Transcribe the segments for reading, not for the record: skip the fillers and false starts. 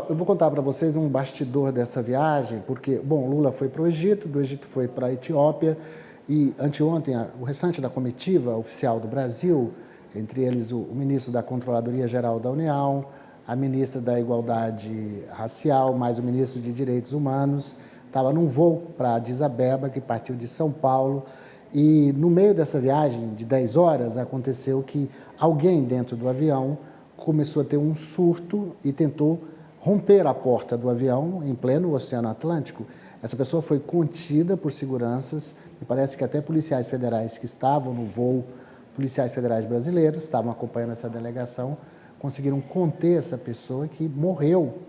eu vou contar para vocês um bastidor dessa viagem, porque, bom, Lula foi para o Egito, do Egito foi para a Etiópia, e anteontem o restante da comitiva oficial do Brasil, entre eles o ministro da Controladoria Geral da União, a ministra da Igualdade Racial, mais o ministro de Direitos Humanos, estava num voo para Addis Abeba, que partiu de São Paulo, e no meio dessa viagem de 10 horas aconteceu que alguém dentro do avião começou a ter um surto e tentou romper a porta do avião em pleno Oceano Atlântico. Essa pessoa foi contida por seguranças e parece que até policiais federais que estavam no voo, policiais federais brasileiros, estavam acompanhando essa delegação, conseguiram conter essa pessoa que morreu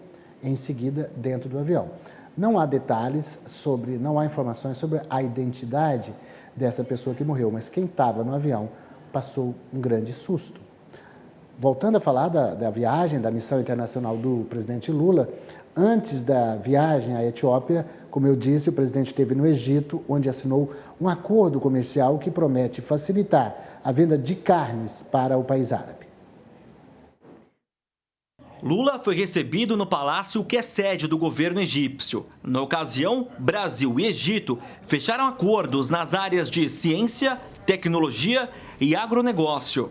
em seguida dentro do avião. Não há detalhes sobre, não há informações sobre a identidade dessa pessoa que morreu, mas quem estava no avião passou um grande susto. Voltando a falar da viagem, da missão internacional do presidente Lula, antes da viagem à Etiópia, como eu disse, o presidente esteve no Egito, onde assinou um acordo comercial que promete facilitar a venda de carnes para o país árabe. Lula foi recebido no palácio que é sede do governo egípcio. Na ocasião, Brasil e Egito fecharam acordos nas áreas de ciência, tecnologia e agronegócio.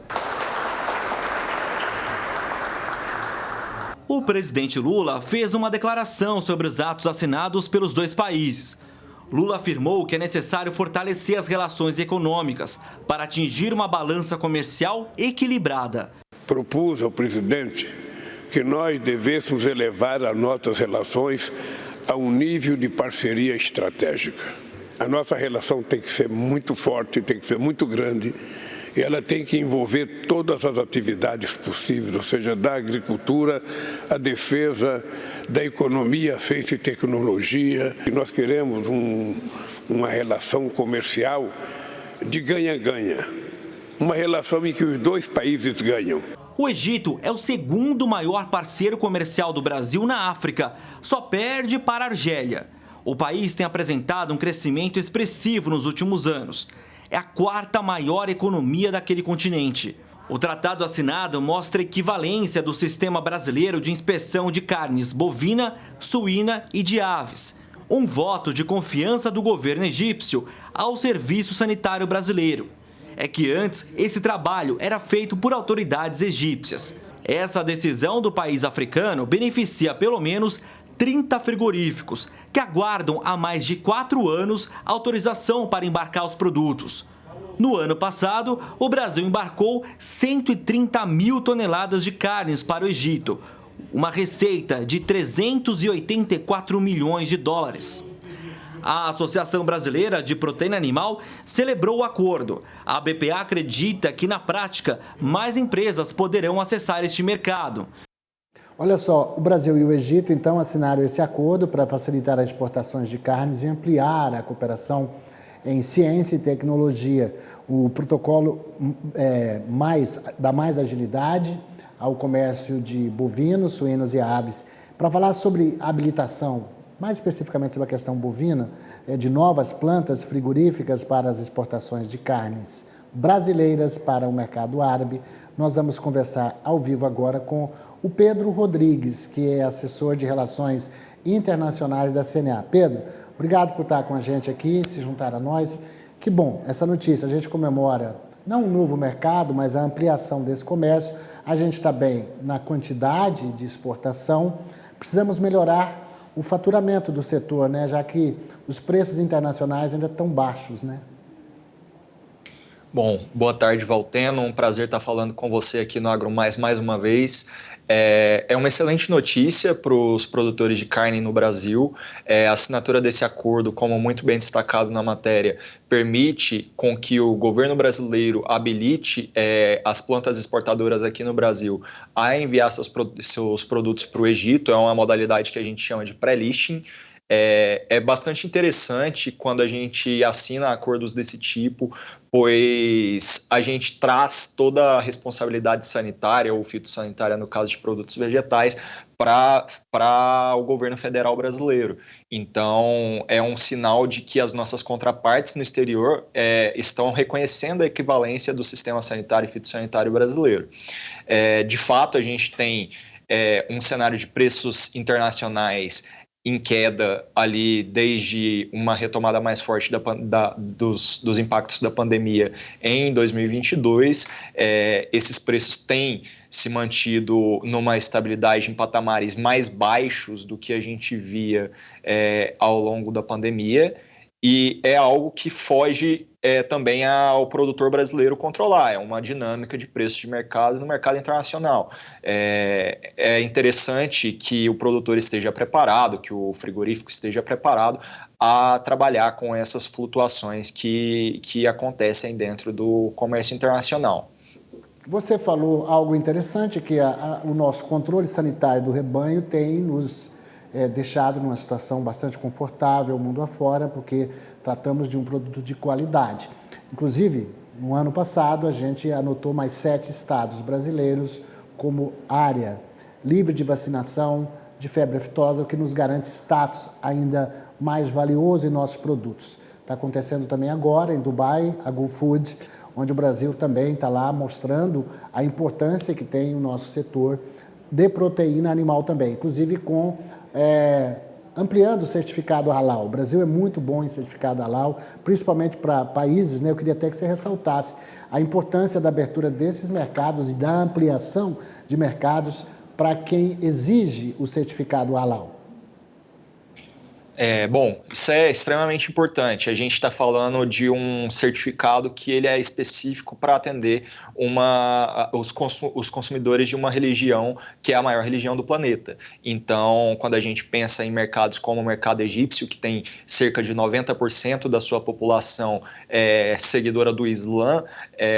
O presidente Lula fez uma declaração sobre os atos assinados pelos dois países. Lula afirmou que é necessário fortalecer as relações econômicas para atingir uma balança comercial equilibrada. Propus ao presidente que nós devêssemos elevar as nossas relações a um nível de parceria estratégica. A nossa relação tem que ser muito forte, tem que ser muito grande, e ela tem que envolver todas as atividades possíveis, ou seja, da agricultura, a defesa, da economia, ciência e tecnologia. E nós queremos uma relação comercial de ganha-ganha, uma relação em que os dois países ganham. O Egito é o segundo maior parceiro comercial do Brasil na África, só perde para a Argélia. O país tem apresentado um crescimento expressivo nos últimos anos. É a quarta maior economia daquele continente. O tratado assinado mostra a equivalência do sistema brasileiro de inspeção de carnes bovina, suína e de aves. Um voto de confiança do governo egípcio ao serviço sanitário brasileiro. É que antes esse trabalho era feito por autoridades egípcias. Essa decisão do país africano beneficia pelo menos 30 frigoríficos, que aguardam há mais de 4 anos autorização para embarcar os produtos. No ano passado, o Brasil embarcou 130 mil toneladas de carnes para o Egito, uma receita de 384 milhões de dólares. A Associação Brasileira de Proteína Animal celebrou o acordo. A BPA acredita que, na prática, mais empresas poderão acessar este mercado. Olha só, o Brasil e o Egito, então, assinaram esse acordo para facilitar as exportações de carnes e ampliar a cooperação em ciência e tecnologia. O protocolo dá mais agilidade ao comércio de bovinos, suínos e aves. Para falar sobre habilitação, mais especificamente sobre a questão bovina, de novas plantas frigoríficas para as exportações de carnes brasileiras para o mercado árabe, nós vamos conversar ao vivo agora com o Pedro Rodrigues, que é assessor de Relações Internacionais da CNA. Pedro, obrigado por estar com a gente aqui, se juntar a nós. Que bom, essa notícia, a gente comemora não um novo mercado, mas a ampliação desse comércio. A gente está bem na quantidade de exportação, precisamos melhorar o faturamento do setor, né? Já que os preços internacionais ainda estão baixos, né? Bom, boa tarde, Valteno. Um prazer estar falando com você aqui no AgroMais mais uma vez. É uma excelente notícia para os produtores de carne no Brasil. A assinatura desse acordo, como muito bem destacado na matéria, permite com que o governo brasileiro habilite as plantas exportadoras aqui no Brasil a enviar seus produtos para o Egito. É uma modalidade que a gente chama de pré-listing. É bastante interessante quando a gente assina acordos desse tipo, pois a gente traz toda a responsabilidade sanitária ou fitossanitária, no caso de produtos vegetais, para o governo federal brasileiro. Então, é um sinal de que as nossas contrapartes no exterior estão reconhecendo a equivalência do sistema sanitário e fitossanitário brasileiro. De fato, a gente tem um cenário de preços internacionais em queda ali desde uma retomada mais forte dos impactos da pandemia em 2022. Esses preços têm se mantido numa estabilidade em patamares mais baixos do que a gente via ao longo da pandemia, e é algo que foge também ao produtor brasileiro controlar, é uma dinâmica de preços de mercado no mercado internacional. É interessante que o produtor esteja preparado, que o frigorífico esteja preparado a trabalhar com essas flutuações que acontecem dentro do comércio internacional. Você falou algo interessante, que o nosso controle sanitário do rebanho tem nos deixado numa situação bastante confortável mundo afora, porque tratamos de um produto de qualidade. Inclusive, no ano passado, a gente anotou mais 7 estados brasileiros como área livre de vacinação de febre aftosa, o que nos garante status ainda mais valioso em nossos produtos. Está acontecendo também agora em Dubai, a GoFood, onde o Brasil também está lá mostrando a importância que tem o nosso setor de proteína animal também, inclusive com ampliando o certificado halal. O Brasil é muito bom em certificado halal, principalmente para países, né? Eu queria até que você ressaltasse a importância da abertura desses mercados e da ampliação de mercados para quem exige o certificado halal. Bom, isso é extremamente importante. A gente está falando de um certificado que ele é específico para atender os consumidores de uma religião que é a maior religião do planeta. Então, quando a gente pensa em mercados como o mercado egípcio, que tem cerca de 90% da sua população seguidora do Islã,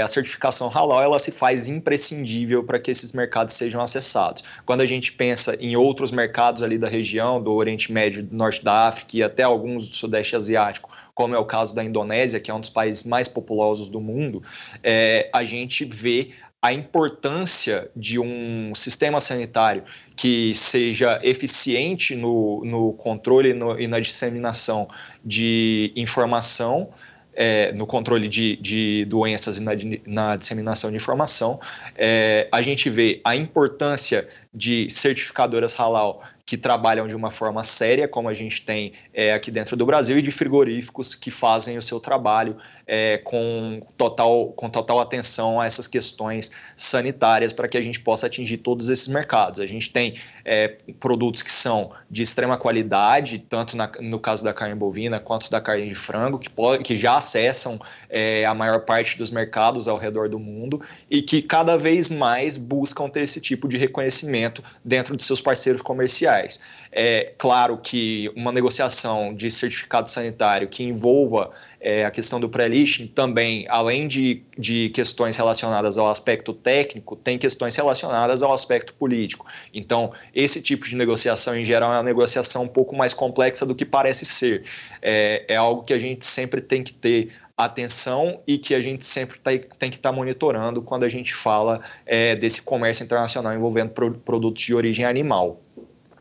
a certificação halal ela se faz imprescindível para que esses mercados sejam acessados. Quando a gente pensa em outros mercados ali da região, do Oriente Médio, do Norte da África e até alguns do Sudeste Asiático, como é o caso da Indonésia, que é um dos países mais populosos do mundo, a gente vê a importância de um sistema sanitário que seja eficiente no controle e na disseminação de informação, no controle de doenças e na disseminação de informação. A gente vê a importância de certificadoras halal que trabalham de uma forma séria, como a gente tem aqui dentro do Brasil, e de frigoríficos que fazem o seu trabalho com total atenção a essas questões sanitárias para que a gente possa atingir todos esses mercados. A gente tem produtos que são de extrema qualidade, tanto no caso da carne bovina quanto da carne de frango, que já acessam a maior parte dos mercados ao redor do mundo e que cada vez mais buscam ter esse tipo de reconhecimento dentro de seus parceiros comerciais. É claro que uma negociação de certificado sanitário que envolva a questão do pré-listing também, além de questões relacionadas ao aspecto técnico, tem questões relacionadas ao aspecto político. Então, esse tipo de negociação, em geral, é uma negociação um pouco mais complexa do que parece ser. É algo que a gente sempre tem que ter atenção e que a gente sempre tem que estar monitorando quando a gente fala desse comércio internacional envolvendo produtos de origem animal.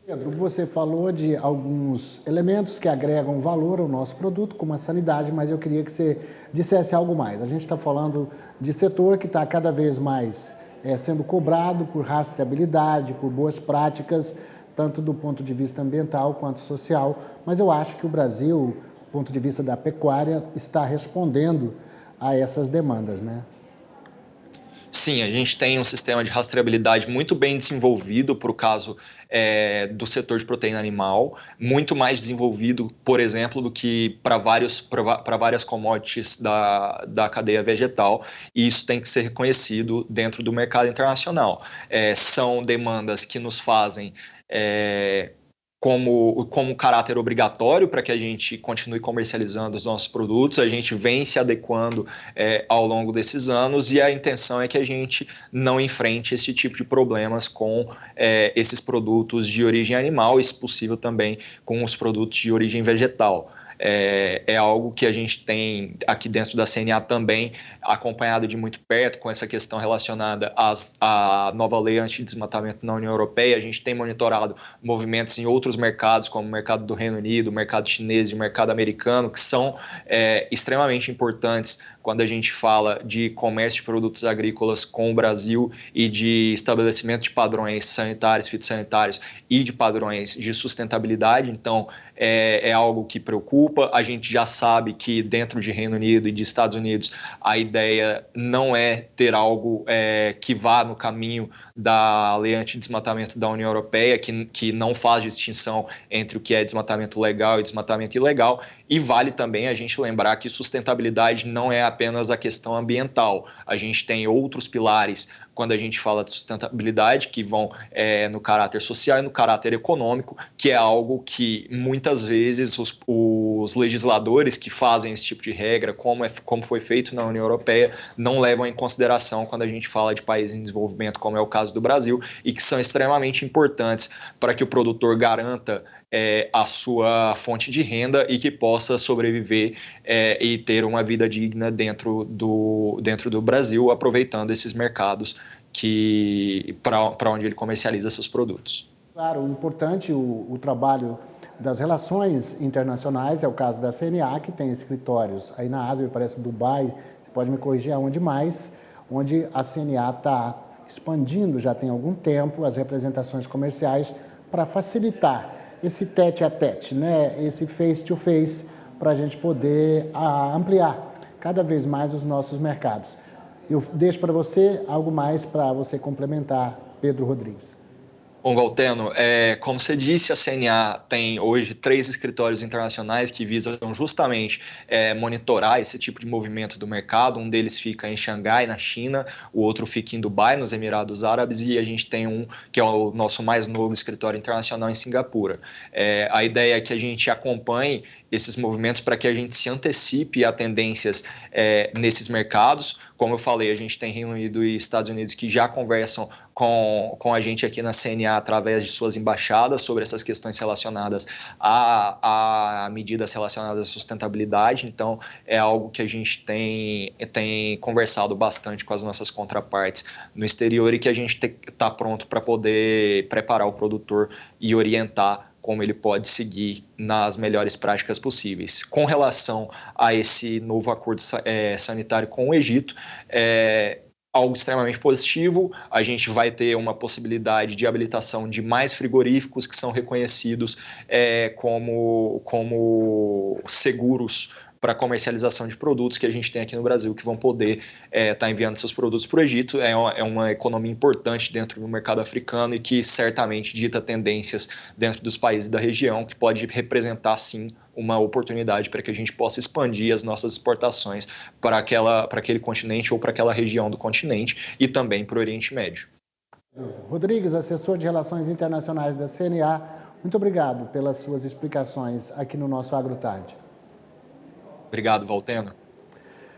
Pedro, você falou de alguns elementos que agregam valor ao nosso produto, como a sanidade, mas eu queria que você dissesse algo mais. A gente está falando de setor que está cada vez mais sendo cobrado por rastreabilidade, por boas práticas, tanto do ponto de vista ambiental quanto social, mas eu acho que o Brasil, do ponto de vista da pecuária, está respondendo a essas demandas, né? Sim, a gente tem um sistema de rastreabilidade muito bem desenvolvido para o caso do setor de proteína animal, muito mais desenvolvido, por exemplo, do que para várias commodities da cadeia vegetal, e isso tem que ser reconhecido dentro do mercado internacional. São demandas que nos fazem como caráter obrigatório para que a gente continue comercializando os nossos produtos. A gente vem se adequando ao longo desses anos e a intenção é que a gente não enfrente esse tipo de problemas com esses produtos de origem animal e, se possível, também com os produtos de origem vegetal. é algo que a gente tem aqui dentro da CNA também acompanhado de muito perto com essa questão relacionada à nova lei anti-desmatamento na União Europeia. A gente tem monitorado movimentos em outros mercados, como o mercado do Reino Unido, o mercado chinês e o mercado americano, que são extremamente importantes quando a gente fala de comércio de produtos agrícolas com o Brasil e de estabelecimento de padrões sanitários, fitossanitários e de padrões de sustentabilidade. Então, é algo que preocupa. A gente já sabe que dentro de Reino Unido e de Estados Unidos a ideia não é ter algo que vá no caminho da lei anti-desmatamento da União Europeia, que não faz distinção entre o que é desmatamento legal e desmatamento ilegal. E vale também a gente lembrar que sustentabilidade não é apenas a questão ambiental. A gente tem outros pilares quando a gente fala de sustentabilidade que vão no caráter social e no caráter econômico, que é algo que muitas vezes os legisladores que fazem esse tipo de regra, como foi feito na União Europeia, não levam em consideração quando a gente fala de países em desenvolvimento, como é o caso do Brasil, e que são extremamente importantes para que o produtor garanta a sua fonte de renda e que possa sobreviver e ter uma vida digna dentro do Brasil, aproveitando esses mercados para onde ele comercializa seus produtos. Claro, importante o trabalho das relações internacionais, é o caso da CNA, que tem escritórios aí na Ásia, me parece Dubai, você pode me corrigir aonde mais, onde a CNA está expandindo já tem algum tempo as representações comerciais para facilitar esse tete-a-tete, né? Esse face-to-face, para a gente poder ampliar cada vez mais os nossos mercados. Eu deixo para você algo mais para você complementar, Pedro Rodrigues. Bom, Galteno, como você disse, a CNA tem hoje 3 escritórios internacionais que visam justamente monitorar esse tipo de movimento do mercado. Um deles fica em Xangai, na China, o outro fica em Dubai, nos Emirados Árabes, e a gente tem um que é o nosso mais novo escritório internacional em Singapura. A ideia é que a gente acompanhe esses movimentos para que a gente se antecipe a tendências nesses mercados. Como eu falei, a gente tem Reino Unido e Estados Unidos que já conversam com a gente aqui na CNA através de suas embaixadas sobre essas questões relacionadas a medidas relacionadas à sustentabilidade. Então, é algo que a gente tem conversado bastante com as nossas contrapartes no exterior e que a gente está pronto para poder preparar o produtor e orientar como ele pode seguir nas melhores práticas possíveis. Com relação a esse novo acordo sanitário com o Egito, algo extremamente positivo. A gente vai ter uma possibilidade de habilitação de mais frigoríficos que são reconhecidos como seguros para comercialização de produtos que a gente tem aqui no Brasil, que vão poder estar enviando seus produtos para o Egito. É uma economia importante dentro do mercado africano e que certamente dita tendências dentro dos países da região, que pode representar, sim, uma oportunidade para que a gente possa expandir as nossas exportações para aquele continente ou para aquela região do continente e também para o Oriente Médio. Rodrigues, assessor de Relações Internacionais da CNA, muito obrigado pelas suas explicações aqui no nosso AgroTarde. Obrigado, Valteno.